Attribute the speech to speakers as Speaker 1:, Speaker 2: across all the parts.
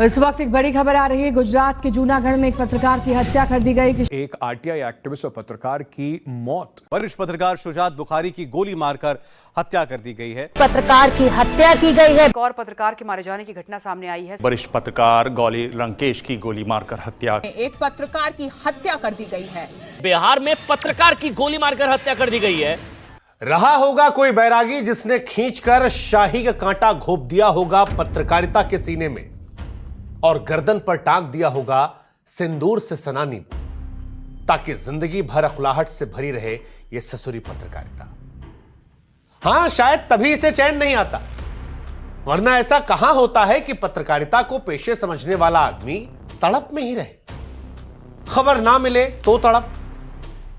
Speaker 1: इस वक्त एक बड़ी खबर आ रही है। गुजरात के जूनागढ़ में एक पत्रकार की हत्या कर दी गई।
Speaker 2: एक आरटीआई एक्टिविस्ट और पत्रकार की मौत।
Speaker 3: वरिष्ठ पत्रकार शुजात बुखारी की गोली मारकर हत्या कर दी गई है।
Speaker 4: पत्रकार की हत्या की गई है।
Speaker 5: एक और पत्रकार के मारे जाने की घटना सामने आई है।
Speaker 6: वरिष्ठ पत्रकार गौली लंकेश की गोली मारकर हत्या।
Speaker 7: एक पत्रकार की हत्या कर दी गई है।
Speaker 8: बिहार में पत्रकार की गोली मारकर हत्या कर दी गई है।
Speaker 9: रहा होगा कोई बैरागी जिसने खींचकर शाही का कांटा घोंप दिया होगा पत्रकारिता के सीने में और गर्दन पर टांग दिया होगा सिंदूर से सना नींबू, ताकि जिंदगी भर अकुलाहट से भरी रहे यह ससुरी पत्रकारिता। हां, शायद तभी इसे चैन नहीं आता, वरना ऐसा कहां होता है कि पत्रकारिता को पेशे समझने वाला आदमी तड़प में ही रहे। खबर ना मिले तो तड़प,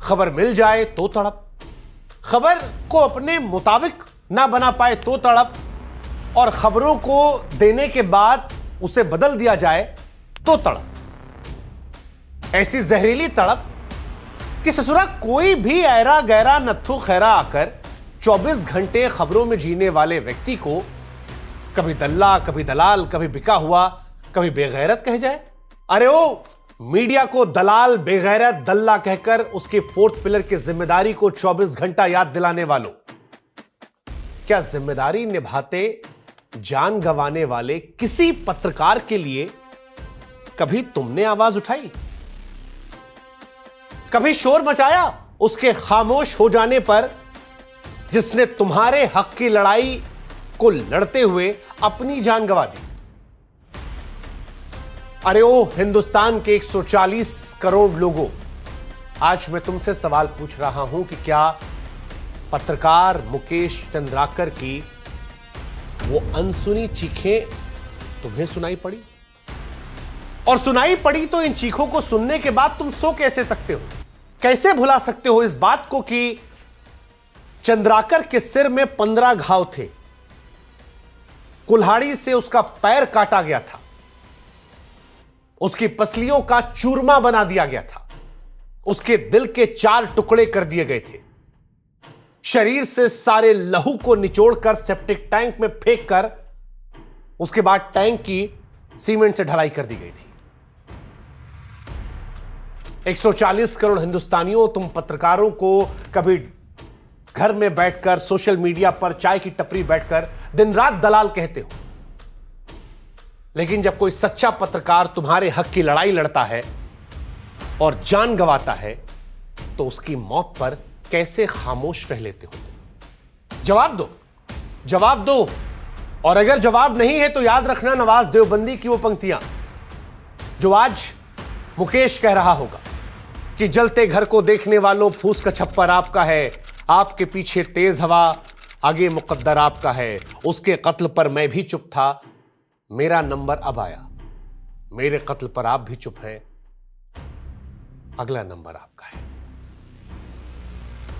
Speaker 9: खबर मिल जाए तो तड़प, खबर को अपने मुताबिक ना बना पाए तो तड़प, और खबरों को देने के बाद उसे बदल दिया जाए तो तड़प। ऐसी जहरीली तड़प कि ससुरा कोई भी ऐरा गैरा नत्थु खैरा आकर 24 घंटे खबरों में जीने वाले व्यक्ति को कभी दल्ला, कभी दलाल, कभी बिका हुआ, कभी बेगैरत कह जाए। अरे ओ मीडिया को दलाल, बेगैरत, दल्ला कहकर उसके फोर्थ पिलर की जिम्मेदारी को 24 घंटा याद दिलाने वालों, क्या जिम्मेदारी निभाते जान गंवाने वाले किसी पत्रकार के लिए कभी तुमने आवाज उठाई? कभी शोर मचाया उसके खामोश हो जाने पर, जिसने तुम्हारे हक की लड़ाई को लड़ते हुए अपनी जान गंवा दी? अरे ओ हिंदुस्तान के 140 करोड़ लोगों, आज मैं तुमसे सवाल पूछ रहा हूं कि क्या पत्रकार मुकेश चंद्राकर की वो अनसुनी चीखें तुम्हें सुनाई पड़ी? और सुनाई पड़ी तो इन चीखों को सुनने के बाद तुम सो कैसे सकते हो? कैसे भुला सकते हो इस बात को कि चंद्राकर के सिर में 15 घाव थे, कुल्हाड़ी से उसका पैर काटा गया था, उसकी पसलियों का चूरमा बना दिया गया था, उसके दिल के 4 टुकड़े कर दिए गए थे, शरीर से सारे लहू को निचोड़कर सेप्टिक टैंक में फेंककर उसके बाद टैंक की सीमेंट से ढलाई कर दी गई थी। 140 करोड़ हिंदुस्तानियों, तुम पत्रकारों को कभी घर में बैठकर सोशल मीडिया पर चाय की टपरी बैठकर दिन रात दलाल कहते हो, लेकिन जब कोई सच्चा पत्रकार तुम्हारे हक की लड़ाई लड़ता है और जान गंवाता है तो उसकी मौत पर कैसे खामोश रह लेते हो? जवाब दो, जवाब दो। और अगर जवाब नहीं है तो याद रखना नवाज देवबंदी की वो पंक्तियां जो आज मुकेश कह रहा होगा कि जलते घर को देखने वालों, फूस का छप्पर आपका है, आपके पीछे तेज हवा, आगे मुकद्दर आपका है, उसके कत्ल पर मैं भी चुप था, मेरा नंबर अब आया, मेरे कत्ल पर आप भी चुप हैं, अगला नंबर आपका है।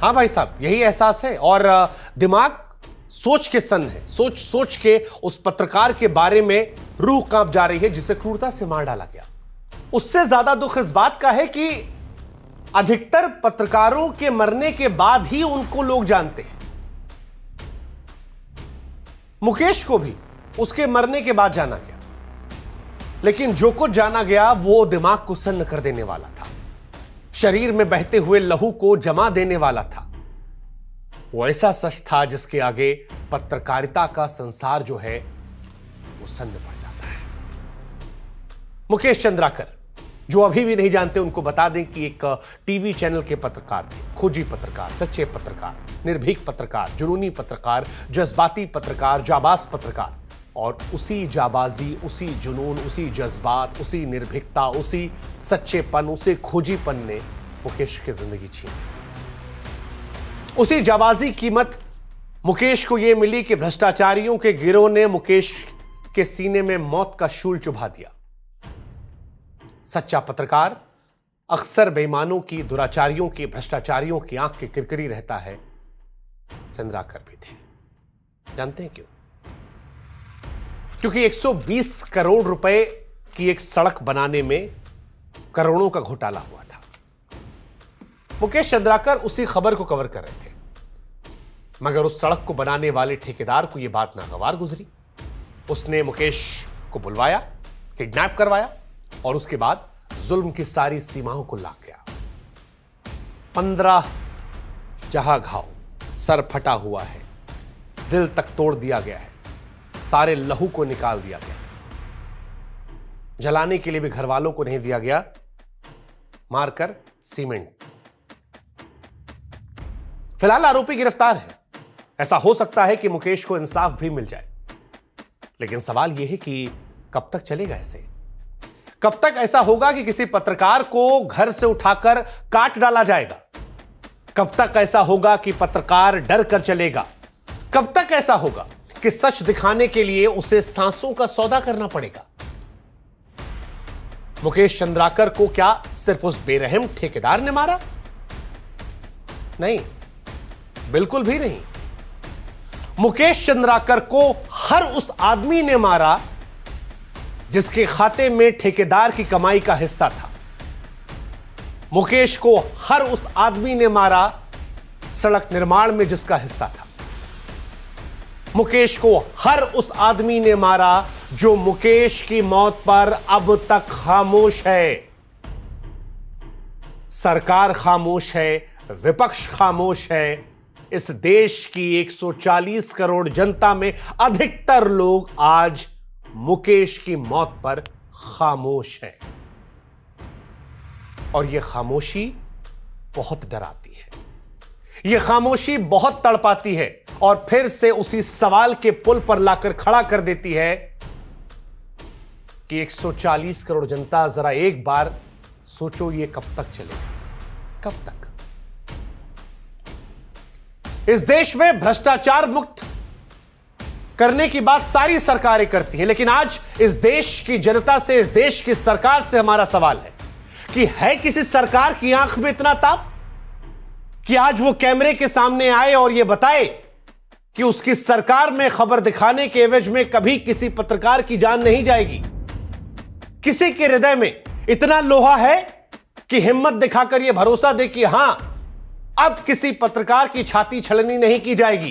Speaker 9: हां भाई साहब, यही एहसास है। और दिमाग सोच के सन्न है, सोच सोच के उस पत्रकार के बारे में रूह कांप जा रही है जिसे क्रूरता से मार डाला गया। उससे ज्यादा दुख इस बात का है कि अधिकतर पत्रकारों के मरने के बाद ही उनको लोग जानते हैं। मुकेश को भी उसके मरने के बाद जाना गया, लेकिन जो कुछ जाना गया वो दिमाग को सन्न कर देने वाला था, शरीर में बहते हुए लहू को जमा देने वाला था। वो ऐसा सच था जिसके आगे पत्रकारिता का संसार जो है वो सन्न पड़ जाता है। मुकेश चंद्राकर, जो अभी भी नहीं जानते उनको बता दें कि एक टीवी चैनल के पत्रकार थे, खोजी पत्रकार, सच्चे पत्रकार, निर्भीक पत्रकार, जुनूनी पत्रकार, जज्बाती पत्रकार, जाबाज पत्रकार। और उसी जाबाजी, उसी जुनून, उसी जज्बात, उसी निर्भीकता, उसी सच्चेपन, उसी खोजीपन ने मुकेश की जिंदगी छीनी। उसी जाबाजी कीमत मुकेश को यह मिली कि भ्रष्टाचारियों के गिरोह ने मुकेश के सीने में मौत का शूल चुभा दिया। सच्चा पत्रकार अक्सर बेईमानों की, दुराचारियों की, भ्रष्टाचारियों की आंख के किरकिरी रहता है। चंद्राकर भी थे। जानते हैं क्यों? क्योंकि 120 करोड़ रुपए की एक सड़क बनाने में करोड़ों का घोटाला हुआ था। मुकेश चंद्राकर उसी खबर को कवर कर रहे थे, मगर उस सड़क को बनाने वाले ठेकेदार को यह बात नागवार गुजरी। उसने मुकेश को बुलवाया किडनैप करवाया और उसके बाद जुल्म की सारी सीमाओं को लांघ गया। 15 जहां घाव, सर फटा हुआ है, दिल तक तोड़ दिया गया है, सारे लहू को निकाल दिया गया, जलाने के लिए भी घर वालों को नहीं दिया गया, मारकर सीमेंट। फिलहाल आरोपी गिरफ्तार है। ऐसा हो सकता है कि मुकेश को इंसाफ भी मिल जाए, लेकिन सवाल यह है कि कब तक चलेगा ऐसे? कब तक ऐसा होगा कि किसी पत्रकार को घर से उठाकर काट डाला जाएगा? कब तक ऐसा होगा कि पत्रकार डर कर चलेगा? कब तक ऐसा होगा कि सच दिखाने के लिए उसे सांसों का सौदा करना पड़ेगा? मुकेश चंद्राकर को क्या सिर्फ उस बेरहम ठेकेदार ने मारा? नहीं, बिल्कुल भी नहीं। मुकेश चंद्राकर को हर उस आदमी ने मारा जिसके खाते में ठेकेदार की कमाई का हिस्सा था। मुकेश को हर उस आदमी ने मारा सड़क निर्माण में जिसका हिस्सा था। मुकेश को हर उस आदमी ने मारा जो मुकेश की मौत पर अब तक खामोश है। सरकार खामोश है, विपक्ष खामोश है। इस देश की 140 करोड़ जनता में अधिकतर लोग आज मुकेश की मौत पर खामोश हैं। और यह खामोशी बहुत डराती है, यह खामोशी बहुत तड़पाती है और फिर से उसी सवाल के पुल पर लाकर खड़ा कर देती है कि 140 करोड़ जनता, जरा एक बार सोचो यह कब तक चलेगा? कब तक? इस देश में भ्रष्टाचार मुक्त करने की बात सारी सरकारें करती हैं, लेकिन आज इस देश की जनता से, इस देश की सरकार से हमारा सवाल है कि है किसी सरकार की आंख में इतना ताप कि आज वो कैमरे के सामने आए और यह बताए कि उसकी सरकार में खबर दिखाने के एवज में कभी किसी पत्रकार की जान नहीं जाएगी? किसी के हृदय में इतना लोहा है कि हिम्मत दिखाकर यह भरोसा दे कि हां, अब किसी पत्रकार की छाती छलनी नहीं की जाएगी,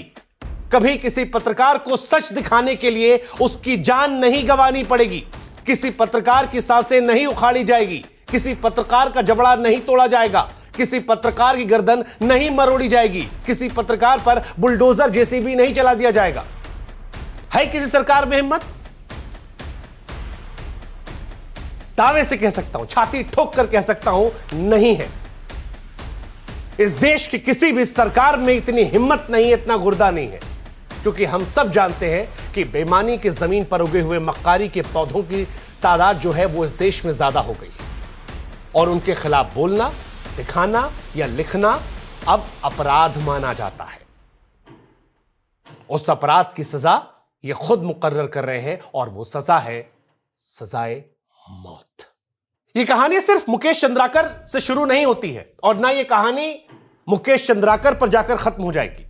Speaker 9: कभी किसी पत्रकार को सच दिखाने के लिए उसकी जान नहीं गंवानी पड़ेगी, किसी पत्रकार की सांसें नहीं उखाड़ी जाएगी, किसी पत्रकार का जबड़ा नहीं तोड़ा जाएगा, किसी पत्रकार की गर्दन नहीं मरोड़ी जाएगी, किसी पत्रकार पर बुलडोजर जेसीबी नहीं चला दिया जाएगा। है किसी सरकार में हिम्मत? दावे से कह सकता हूं, छाती ठोक कर कह सकता हूं, नहीं है। इस देश की किसी भी सरकार में इतनी हिम्मत नहीं है, इतना गुर्दा नहीं है, क्योंकि हम सब जानते हैं कि बेईमानी की जमीन पर उगे हुए मक्कारी के पौधों की तादाद जो है वो इस देश में ज्यादा हो गई है और उनके खिलाफ बोलना, दिखाना या लिखना अब अपराध माना जाता है। उस अपराध की सजा ये खुद मुकर्रर कर रहे हैं और वो सजा है सजाए मौत। ये कहानी सिर्फ मुकेश चंद्राकर से शुरू नहीं होती है और ना ये कहानी मुकेश चंद्राकर पर जाकर खत्म हो जाएगी।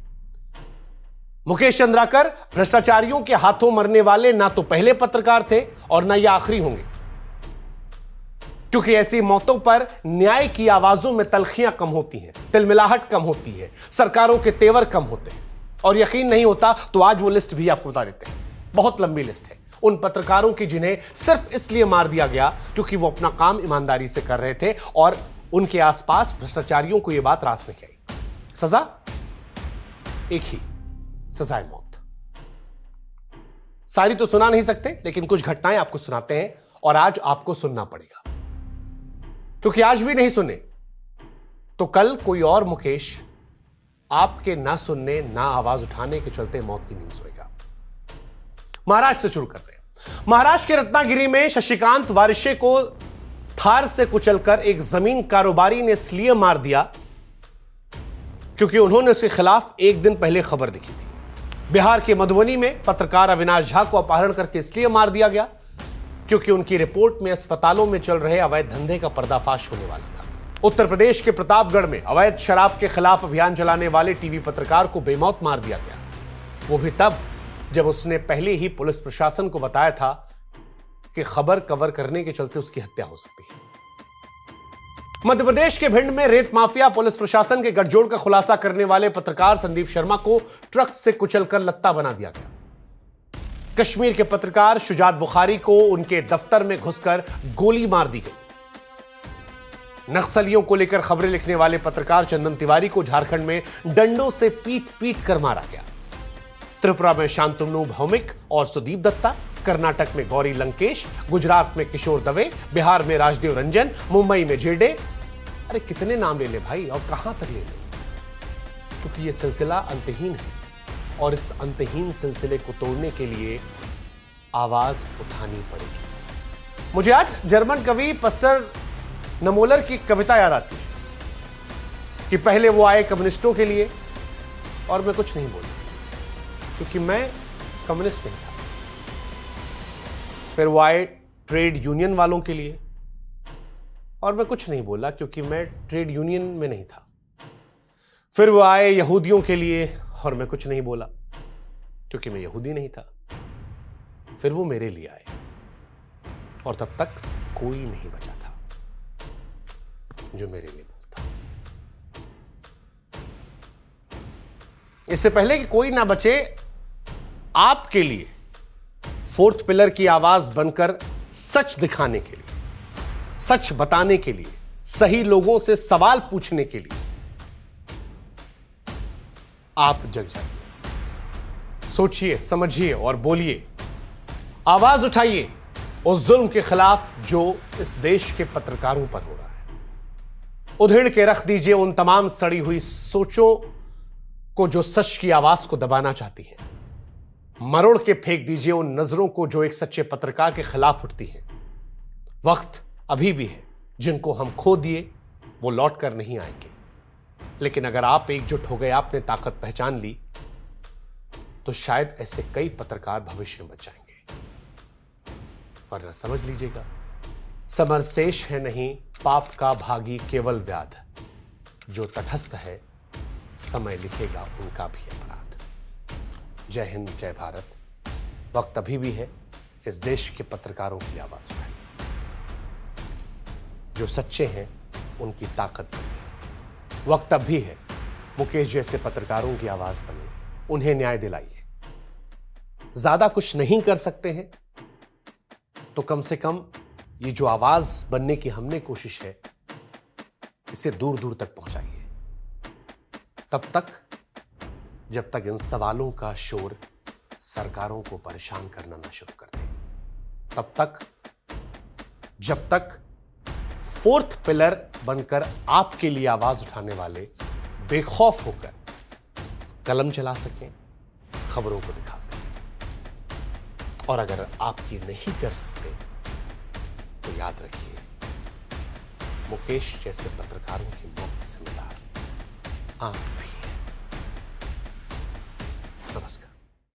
Speaker 9: मुकेश चंद्राकर भ्रष्टाचारियों के हाथों मरने वाले ना तो पहले पत्रकार थे और ना ये आखिरी होंगे, क्योंकि ऐसी मौतों पर न्याय की आवाजों में तलखियां कम होती हैं, तिलमिलाहट कम होती है, सरकारों के तेवर कम होते हैं। और यकीन नहीं होता तो आज वो लिस्ट भी आपको बता देते हैं, बहुत लंबी लिस्ट है उन पत्रकारों की जिन्हें सिर्फ इसलिए मार दिया गया क्योंकि वो अपना काम ईमानदारी से कर रहे थे और उनके आसपास भ्रष्टाचारियों को यह बात रास नहीं आई। सजा एक ही, सजाए मौत। सारी तो सुना नहीं सकते, लेकिन कुछ घटनाएं आपको सुनाते हैं और आज आपको सुनना पड़ेगा, क्योंकि आज भी नहीं सुने तो कल कोई और मुकेश आपके ना सुनने, ना आवाज उठाने के चलते मौत की नींद सोएगा। महाराष्ट्र से शुरू करते हैं। महाराष्ट्र के रत्नागिरी में शशिकांत वारिशे को थार से कुचलकर एक जमीन कारोबारी ने इसलिए मार दिया क्योंकि उन्होंने उसके खिलाफ एक दिन पहले खबर लिखी थी। बिहार के मधुबनी में पत्रकार अविनाश झा को अपहरण करके इसलिए मार दिया गया क्योंकि उनकी रिपोर्ट में अस्पतालों में चल रहे अवैध धंधे का पर्दाफाश होने वाला था। उत्तर प्रदेश के प्रतापगढ़ में अवैध शराब के खिलाफ अभियान चलाने वाले टीवी पत्रकार को बेमौत मार दिया गया, वो भी तब जब उसने पहले ही पुलिस प्रशासन को बताया था कि खबर कवर करने के चलते उसकी हत्या हो सकती है। मध्य प्रदेश के भिंड में रेत माफिया पुलिस प्रशासन के गठजोड़ का खुलासा करने वाले पत्रकार संदीप शर्मा को ट्रक से कुचलकर लत्ता बना दिया गया। कश्मीर के पत्रकार शुजात बुखारी को उनके दफ्तर में घुसकर गोली मार दी गई। नक्सलियों को लेकर खबरें लिखने वाले पत्रकार चंदन तिवारी को झारखंड में डंडों से पीट पीट कर मारा गया। त्रिपुरा में शांतनु भौमिक और सुदीप दत्ता, कर्नाटक में गौरी लंकेश, गुजरात में किशोर दवे, बिहार में राजदेव रंजन, मुंबई में जेडे। अरे कितने नाम ले ले भाई, और कहां तक ले ले, क्योंकि यह सिलसिला अंतहीन है और इस अंतहीन सिलसिले को तोड़ने के लिए आवाज उठानी पड़ेगी। मुझे आज जर्मन कवि पस्टर नमोलर की कविता याद आती है कि पहले वो आए कम्युनिस्टों के लिए और मैं कुछ नहीं बोला क्योंकि मैं कम्युनिस्ट नहीं था। फिर वो आए ट्रेड यूनियन वालों के लिए और मैं कुछ नहीं बोला क्योंकि मैं ट्रेड यूनियन में नहीं था। फिर वो आए यहूदियों के लिए और मैं कुछ नहीं बोला क्योंकि मैं यहूदी नहीं था। फिर वो मेरे लिए आए और तब तक कोई नहीं बचा था जो मेरे लिए बोलता। इससे पहले कि कोई ना बचे, आपके लिए फोर्थ पिलर की आवाज बनकर सच दिखाने के लिए, सच बताने के लिए, सही लोगों से सवाल पूछने के लिए आप जग जाइए। सोचिए, समझिए और बोलिए। आवाज उठाइए उस जुल्म के खिलाफ जो इस देश के पत्रकारों पर हो रहा है। उधेड़ के रख दीजिए उन तमाम सड़ी हुई सोचों को जो सच की आवाज को दबाना चाहती हैं। मरोड़ के फेंक दीजिए उन नजरों को जो एक सच्चे पत्रकार के खिलाफ उठती हैं। वक्त अभी भी है, जिनको हम खो दिए वो लौट कर नहीं आएंगे। लेकिन अगर आप एकजुट हो गए, आपने ताकत पहचान ली, तो शायद ऐसे कई पत्रकार भविष्य में बच जाएंगे। वरना समझ लीजिएगा, समर शेष है नहीं पाप का भागी केवल व्याध, जो तटस्थ है समय लिखेगा उनका भी अपराध। जय हिंद, जय भारत। वक्त अभी भी है इस देश के पत्रकारों की आवाज उठाएं। जो सच्चे हैं उनकी ताकत बने। वक्त अब भी है मुकेश जैसे पत्रकारों की आवाज बने, उन्हें न्याय दिलाइए। ज्यादा कुछ नहीं कर सकते हैं तो कम से कम ये जो आवाज बनने की हमने कोशिश है, इसे दूर दूर तक पहुंचाइए। तब तक जब तक इन सवालों का शोर सरकारों को परेशान करना ना शुरू कर दे, तब तक जब तक फोर्थ पिलर बनकर आपके लिए आवाज उठाने वाले बेखौफ होकर कलम चला सकें, खबरों को दिखा सकें। और अगर आप ये नहीं कर सकते तो याद रखिए, मुकेश जैसे पत्रकारों की मौत का जिम्मेदार आप भी।